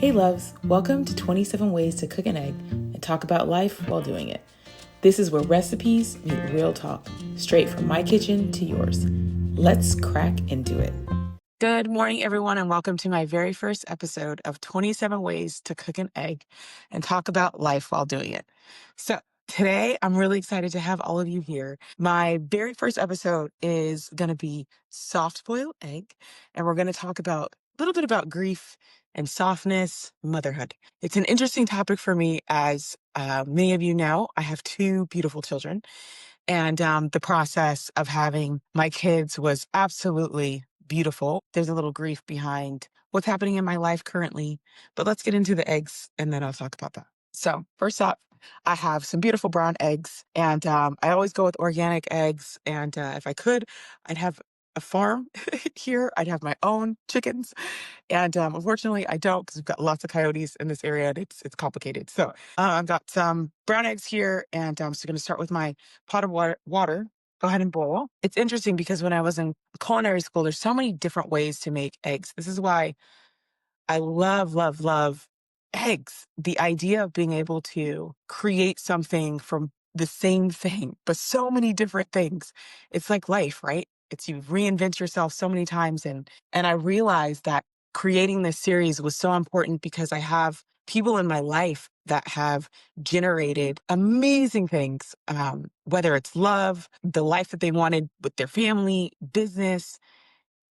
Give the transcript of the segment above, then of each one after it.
Hey loves, welcome to 27 Ways to Cook an Egg and talk about life while doing it. This is where recipes meet real talk, straight from my kitchen to yours. Let's crack into it. Good morning, everyone, and welcome to my very first episode of 27 Ways to Cook an Egg and talk about life while doing it. So today, I'm really excited to have all of you here. My very first episode is going to be soft-boiled egg, and we're going to talk about a little bit about grief and softness, motherhood. It's an interesting topic for me as many of you know, I have two beautiful children. And the process of having my kids was absolutely beautiful. There's a little grief behind what's happening in my life currently, but let's get into the eggs and then I'll talk about that. So first up, I have some beautiful brown eggs, and I always go with organic eggs. And if I could, I'd have a farm here. I'd have my own chickens. And unfortunately, I don't, because we've got lots of coyotes in this area and it's complicated. So I've got some brown eggs here, and I'm just going to start with my pot of water. Go ahead and boil. It's interesting because when I was in culinary school, there's so many different ways to make eggs. This is why I love, love, love eggs. The idea of being able to create something from the same thing, but so many different things. It's like life, right? It's you reinvent yourself so many times. And I realized that creating this series was so important because I have people in my life that have generated amazing things, whether it's love, the life that they wanted with their family, business.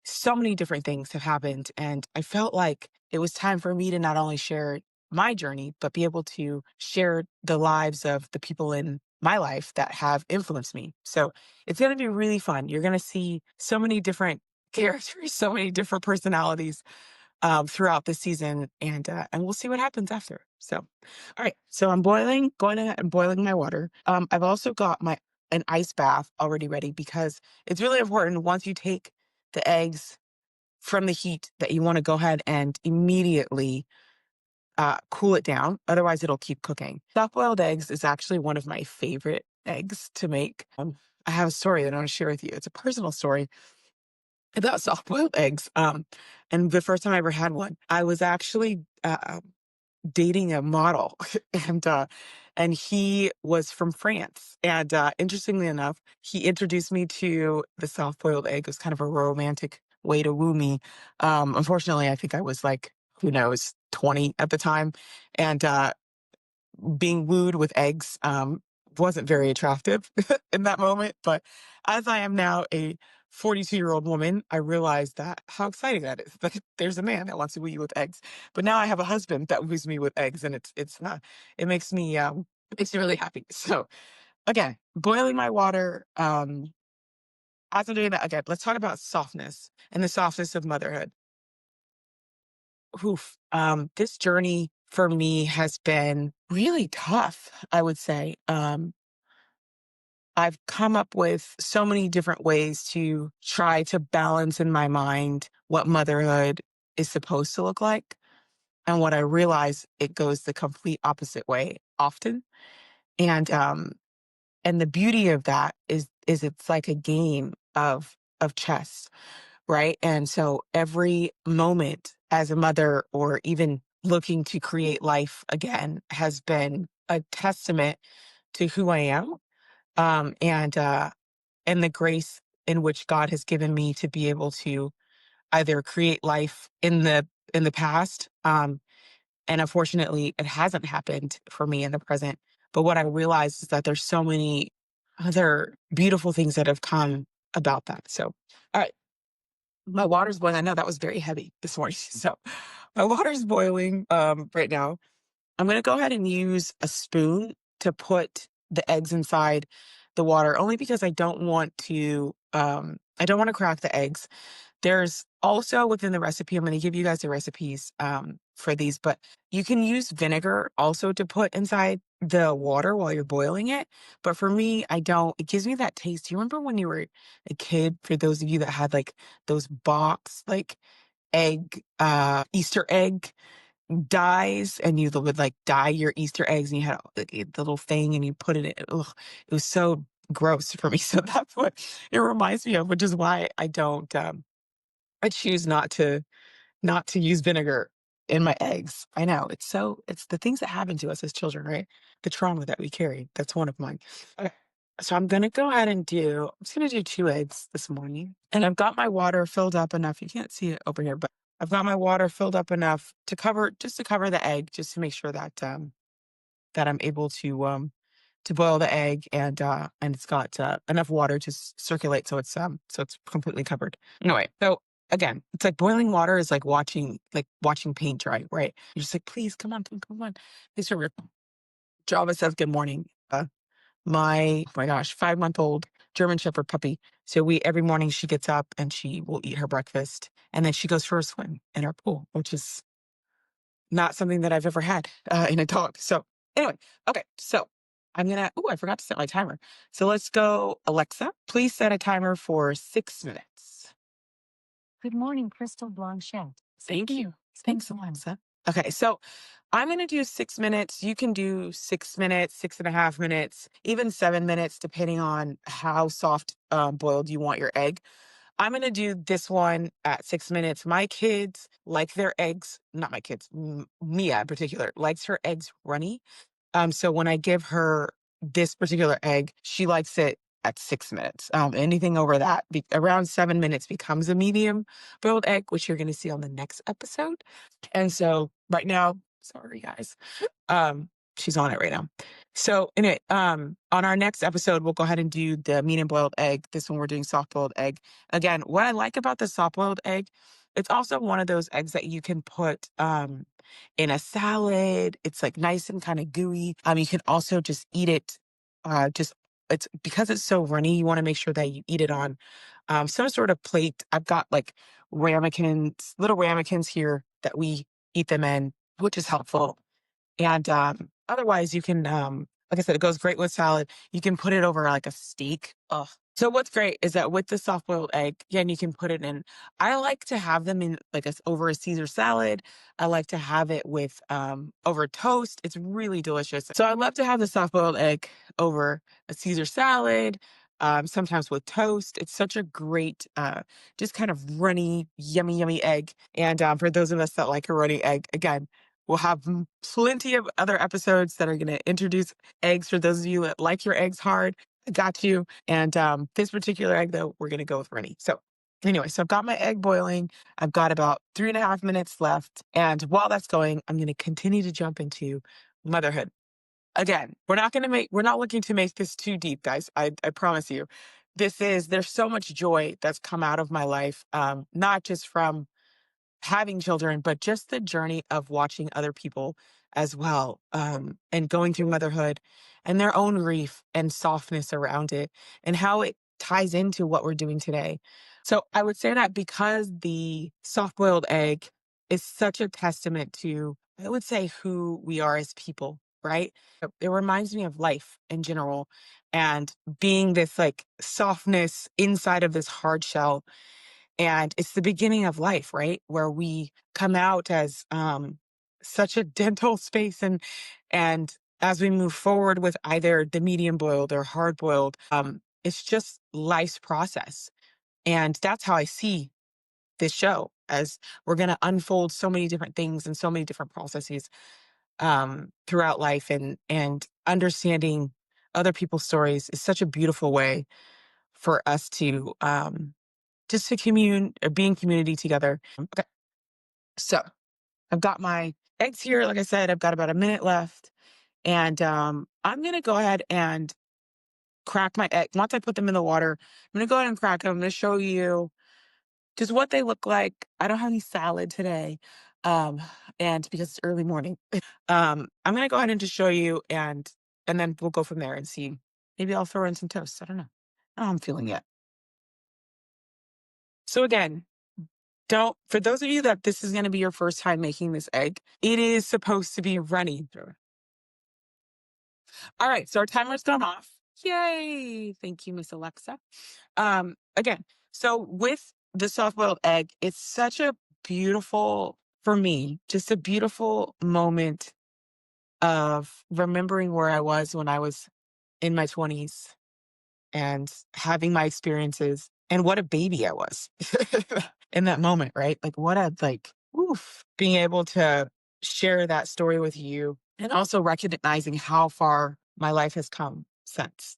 So many different things have happened. And I felt like it was time for me to not only share my journey, but be able to share the lives of the people in my life that have influenced me. So it's going to be really fun. You're going to see so many different characters, so many different personalities throughout this season, and we'll see what happens after. So, all right. So I'm going ahead and boiling my water. I've also got an ice bath already ready because it's really important once you take the eggs from the heat that you want to go ahead and immediately cool it down. Otherwise, it'll keep cooking. Soft-boiled eggs is actually one of my favorite eggs to make. I have a story that I want to share with you. It's a personal story about soft-boiled eggs. And the first time I ever had one, I was actually dating a model, and and he was from France. And interestingly enough, he introduced me to the soft-boiled egg. It was kind of a romantic way to woo me. Unfortunately, I think I was like, who knows, 20 at the time, and being wooed with eggs wasn't very attractive in that moment. But as I am now a 42-year-old woman, I realized that how exciting that is. That there's a man that wants to woo you with eggs. But now I have a husband that woos me with eggs, and it makes me really happy. So again, boiling my water. As I'm doing that, again, let's talk about softness and the softness of motherhood. Oof. This journey for me has been really tough, I would say. I've come up with so many different ways to try to balance in my mind what motherhood is supposed to look like. And what I realize, it goes the complete opposite way often. And and the beauty of that is it's like a game of chess, right? And so every moment as a mother, or even looking to create life again, has been a testament to who I am, um, and uh, and the grace in which God has given me to be able to either create life in the past, and unfortunately, it hasn't happened for me in the present. But what I realized is that there's so many other beautiful things that have come about that. So, all right, my water's boiling. I know that was very heavy this morning. So my water's boiling right now. I'm going to go ahead and use a spoon to put the eggs inside the water, only because I don't want to crack the eggs. There's also within the recipe, I'm going to give you guys the recipes for these, but you can use vinegar also to put inside the water while you're boiling it. But for me, I don't. It gives me that taste. Do you remember when you were a kid, for those of you that had like those box, like Easter egg dyes, and you would like dye your Easter eggs, and you had like the little thing and you put it in. Ugh, it was so gross for me. So that's what it reminds me of, which is why I don't, I choose not to use vinegar in my eggs. I know it's the things that happen to us as children, right? The trauma that we carry. That's one of mine. Okay. So I'm gonna go ahead and I'm just gonna do 2 eggs this morning. And I've got my water filled up enough. You can't see it over here, but I've got my water filled up enough to cover the egg, just to make sure that that I'm able to boil the egg, and it's got enough water to circulate, so it's completely covered. Anyway, so again, it's like boiling water is like watching paint dry, right? You're just like, please come on, come on. Please hurry up. Java says good morning. Oh my gosh, 5-month-old German Shepherd puppy. So we every morning she gets up and she will eat her breakfast, and then she goes for a swim in our pool, which is not something that I've ever had in a dog. So anyway, okay, so I forgot to set my timer. So let's go, Alexa, please set a timer for 6 minutes. Good morning, Crystal Blanchette. Thank you. Thanks, Alexa. Okay, so I'm going to do 6 minutes. You can do 6 minutes, 6.5 minutes, even 7 minutes, depending on how soft boiled you want your egg. I'm going to do this one at 6 minutes. My kids like their eggs, not my kids, Mia in particular, likes her eggs runny. So when I give her this particular egg, she likes it at 6 minutes. Anything over that, around 7 minutes, becomes a medium boiled egg, which you're going to see on the next episode. And so right now, sorry guys, she's on it right now. So on our next episode, we'll go ahead and do the medium boiled egg. This one we're doing soft boiled egg. Again, what I like about the soft boiled egg, it's also one of those eggs that you can put in a salad. It's like nice and kind of gooey. You can also just eat it. Just it's because it's so runny. You want to make sure that you eat it on some sort of plate. I've got like little ramekins here that we eat them in, which is helpful. And otherwise, you can, like I said, it goes great with salad. You can put it over like a steak. Ugh. So what's great is that with the soft boiled egg, again, you can put it in. I like to have them in over a Caesar salad. I like to have it with over toast. It's really delicious. So I love to have the soft boiled egg over a Caesar salad. Sometimes with toast. It's such a great, just kind of runny, yummy, yummy egg. And for those of us that like a runny egg, again, we'll have plenty of other episodes that are going to introduce eggs for those of you that like your eggs hard. I got you. And this particular egg, though, we're going to go with runny. So anyway, so I've got my egg boiling. I've got about 3.5 minutes left. And while that's going, I'm going to continue to jump into motherhood. Again, we're not looking to make this too deep, guys. I promise you. There's so much joy that's come out of my life, not just from having children, but just the journey of watching other people as well, and going through motherhood and their own grief and softness around it and how it ties into what we're doing today. So I would say that because the soft boiled egg is such a testament to, I would say, who we are as people, right? It reminds me of life in general and being this like softness inside of this hard shell, and it's the beginning of life, right? Where we come out as such a dental space, and as we move forward with either the medium boiled or hard boiled, it's just life's process. And that's how I see this show, as we're going to unfold so many different things and so many different processes throughout life, and understanding other people's stories is such a beautiful way for us to just to commune or be in community together. Okay. So I've got my eggs here. Like I said, I've got about a minute left. And I'm going to go ahead and crack my egg. Once I put them in the water, I'm going to go ahead and crack them. I'm going to show you just what they look like. I don't have any salad today. And because it's early morning, I'm going to go ahead and just show you, and then we'll go from there and see. Maybe I'll throw in some toast. I don't know. I don't know how I'm feeling yet. So again, for those of you that this is going to be your first time making this egg, it is supposed to be runny. All right, so our timer's gone off. Yay! Thank you, Miss Alexa. Again, so with the soft-boiled egg, it's such a beautiful, for me, just a beautiful moment of remembering where I was when I was in my 20s and having my experiences, and what a baby I was in that moment, right? Like what a being able to share that story with you and also recognizing how far my life has come since.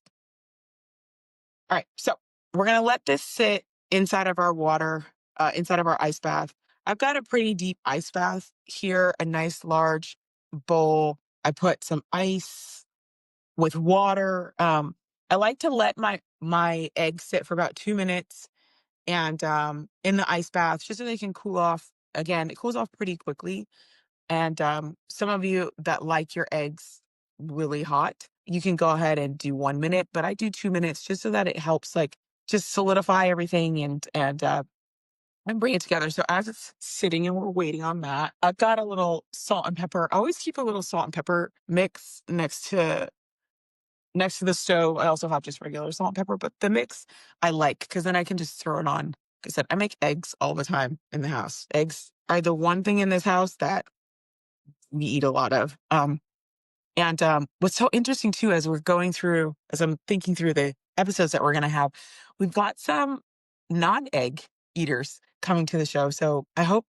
All right, so we're going to let this sit inside of our water, inside of our ice bath. I've got a pretty deep ice bath here, a nice large bowl. I put some ice with water. I like to let my eggs sit for about 2 minutes and in the ice bath just so they can cool off. Again, it cools off pretty quickly. And some of you that like your eggs really hot, you can go ahead and do 1 minute, but I do 2 minutes just so that it helps like just solidify everything and bring it together. So as it's sitting and we're waiting on that, I've got a little salt and pepper. I always keep a little salt and pepper mix next to the stove. I also have just regular salt and pepper, but the mix I like because then I can just throw it on. Like I said, I make eggs all the time in the house. Eggs are the one thing in this house that we eat a lot of. And what's so interesting too, as I'm thinking through the episodes that we're going to have, we've got some non-egg eaters coming to the show. So I hope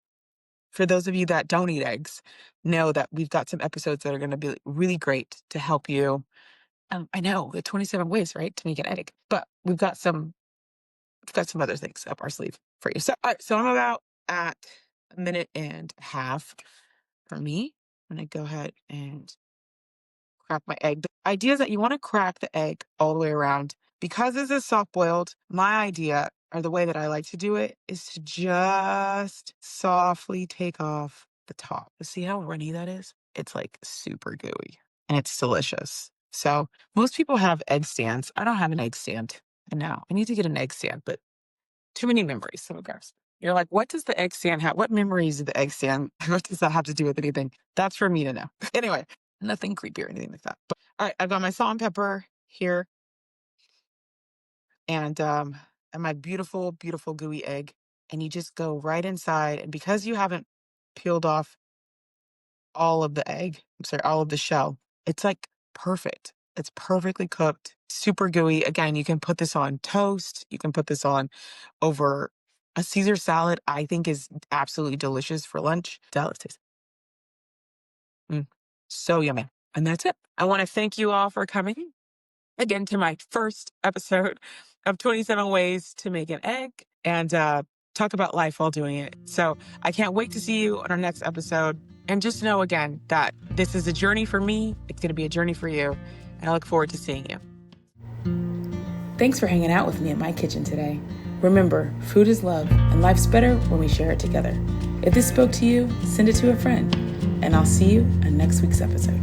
for those of you that don't eat eggs, know that we've got some episodes that are going to be really great to help you. I know the 27 ways, right, to make an egg, but we've got some other things up our sleeve for you. So, all right, so I'm about at 1.5 minutes for me. I'm going to go ahead and crack my egg. The idea is that you want to crack the egg all the way around. Because this is soft boiled, my idea, or the way that I like to do it, is to just softly take off the top. See how runny that is? It's like super gooey and it's delicious. So most people have egg stands. I don't have an egg stand. And now I need to get an egg stand, but too many memories. So gross. You're like, what does the egg stand have? What memories of the egg stand? What does that have to do with anything? That's for me to know. Anyway, nothing creepy or anything like that. But, all right, I've got my salt and pepper here and my beautiful, beautiful gooey egg. And you just go right inside. And because you haven't peeled off all of all of the shell, it's like perfect. It's perfectly cooked, super gooey. Again, you can put this on toast. You can put this on over a Caesar salad. I think is absolutely delicious for lunch. Delicious. So yummy. And that's it. I want to thank you all for coming again to my first episode of 27 Ways to Make an Egg and talk about life while doing it. So I can't wait to see you on our next episode. And just know again that this is a journey for me. It's going to be a journey for you. And I look forward to seeing you. Thanks for hanging out with me in my kitchen today. Remember, food is love, and life's better when we share it together. If this spoke to you, send it to a friend. And I'll see you on next week's episode.